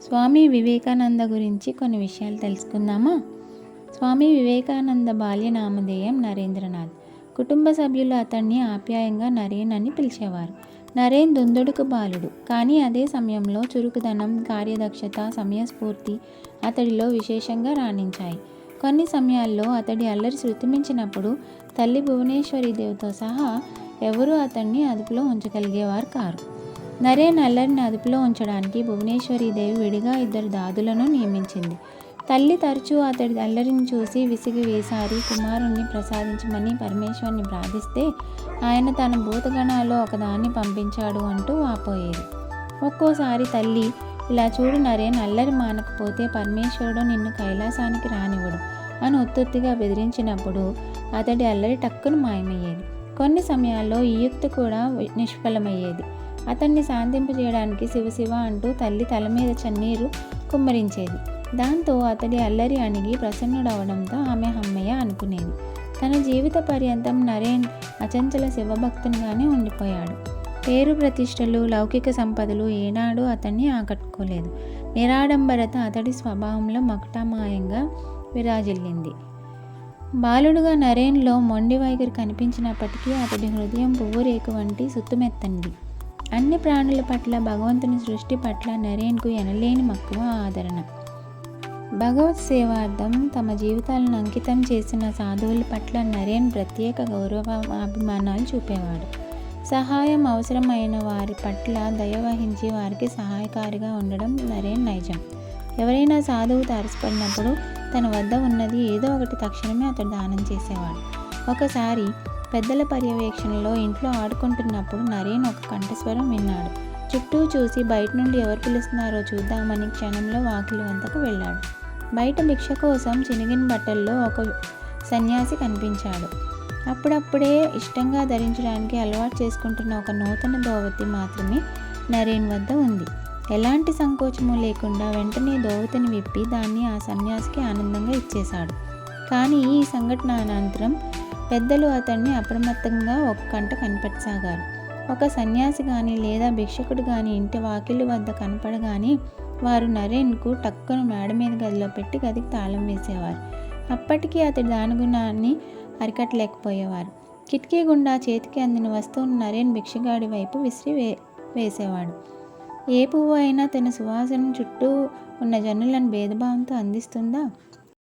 స్వామి వివేకానంద గురించి కొన్ని విషయాలు తెలుసుకుందామా? స్వామి వివేకానంద బాల్య నామధేయం నరేంద్రనాథ్. కుటుంబ సభ్యులు అతన్ని ఆప్యాయంగా నరేన్ అని పిలిచేవారు. నరేన్ దుందుడుకు బాలుడు, కానీ అదే సమయంలో చురుకుదనం, కార్యదక్షత, సమయస్ఫూర్తి అతడిలో విశేషంగా రాణించాయి. కొన్ని సమయాల్లో అతడి అల్లరి శృతిమించినప్పుడు తల్లి భువనేశ్వరీదేవితో సహా ఎవరూ అతన్ని అదుపులో ఉంచగలిగేవారు కారు. నరేన్ అల్లరిని అదుపులో ఉంచడానికి భువనేశ్వరీదేవి విడిగా 2 దాదులను నియమించింది. తల్లి తరచూ అతడి అల్లరిని చూసి విసిగి వేసారి కుమారుణ్ణి ప్రసాదించమని పరమేశ్వరుని ప్రార్థిస్తే ఆయన తన భూతగణాల్లో ఒకదాన్ని పంపించాడు అంటూ వాపోయేది. ఒక్కోసారి తల్లి, ఇలా చూడు నరేన్, అల్లరి మానకపోతే పరమేశ్వరుడు నిన్ను కైలాసానికి రానివ్వడు అని ఉత్తుత్తిగా బెదిరించినప్పుడు అతడి అల్లరి టక్కును మాయమయ్యేది. కొన్ని సమయాల్లో ఈ యుక్తి కూడా నిష్ఫలమయ్యేది. అతన్ని శాంతింపజేయడానికి శివశివ అంటూ తల్లి తల మీద చన్నీరు కుమ్మరించేది. దాంతో అతడి అల్లరి అణిగి ప్రసన్నుడవడంతో ఆమె హమ్మయ్య అనుకునేది. తన జీవిత పర్యంతం నరేన్ అచంచల శివభక్తునిగానే ఉండిపోయాడు. పేరు ప్రతిష్టలు, లౌకిక సంపదలు ఏనాడు అతన్ని ఆకట్టుకోలేదు. నిరాడంబరత అతడి స్వభావంలో మకుటమాయంగా విరాజిల్లింది. బాలుడుగా నరేన్లో మొండి వైఖరి కనిపించినప్పటికీ అతడి హృదయం పువ్వు రేకు వంటి సుత్తుమెత్తనిది. అన్ని ప్రాణుల పట్ల, భగవంతుని సృష్టి పట్ల నరేన్కు ఎనలేని మక్కువ, ఆదరణ. భగవత్ సేవార్థం తమ జీవితాలను అంకితం చేసిన సాధువుల పట్ల నరేన్ ప్రత్యేక గౌరవాభిమానాలు చూపేవాడు. సహాయం అవసరమైన వారి పట్ల దయ వహించి వారికి సహాయకారిగా ఉండడం నరేన్ నైజం. ఎవరైనా సాధువు తారసపడినప్పుడు తన వద్ద ఉన్నది ఏదో ఒకటి తక్షణమే అతడు దానం చేసేవాడు. ఒకసారి పెద్దల పర్యవేక్షణలో ఇంట్లో ఆడుకుంటున్నప్పుడు నరేన్ ఒక కంఠస్వరం విన్నాడు. చుట్టూ చూసి బయట నుండి ఎవరు పిలుస్తున్నారో చూద్దామని క్షణంలో వాకిలి వద్దకు వెళ్ళాడు. బయట భిక్ష కోసం చినిగిన బట్టల్లో ఒక సన్యాసి కనిపించాడు. అప్పుడప్పుడే ఇష్టంగా ధరించడానికి అలవాటు చేసుకుంటున్న ఒక నూతన దోవతి మాత్రమే నరేన్ వద్ద ఉంది. ఎలాంటి సంకోచము లేకుండా వెంటనే దోవతిని విప్పి దాన్ని ఆ సన్యాసికి ఆనందంగా ఇచ్చేశాడు. కానీ ఈ సంఘటన అనంతరం పెద్దలు అతన్ని అప్రమత్తంగా ఒక కంట కనిపెట్టసాగారు. ఒక సన్యాసి కానీ లేదా భిక్షకుడు కానీ ఇంటి వాకిలి వద్ద కనపడగానే వారు నరేన్కు టక్కును మేడ మీద గదిలో పెట్టి గదికి తాళం వేసేవారు. అప్పటికీ అతడి దానగుణాన్ని అరికట్టలేకపోయేవారు. కిటికీ గుండా చేతికి అందిన వస్తువును నరేన్ భిక్షగాడి వైపు విసిరి వేసేవాడు. ఏ పువ్వు అయినా తన సువాసన చుట్టూ ఉన్న జనులను భేదభావంతో అందిస్తుందా?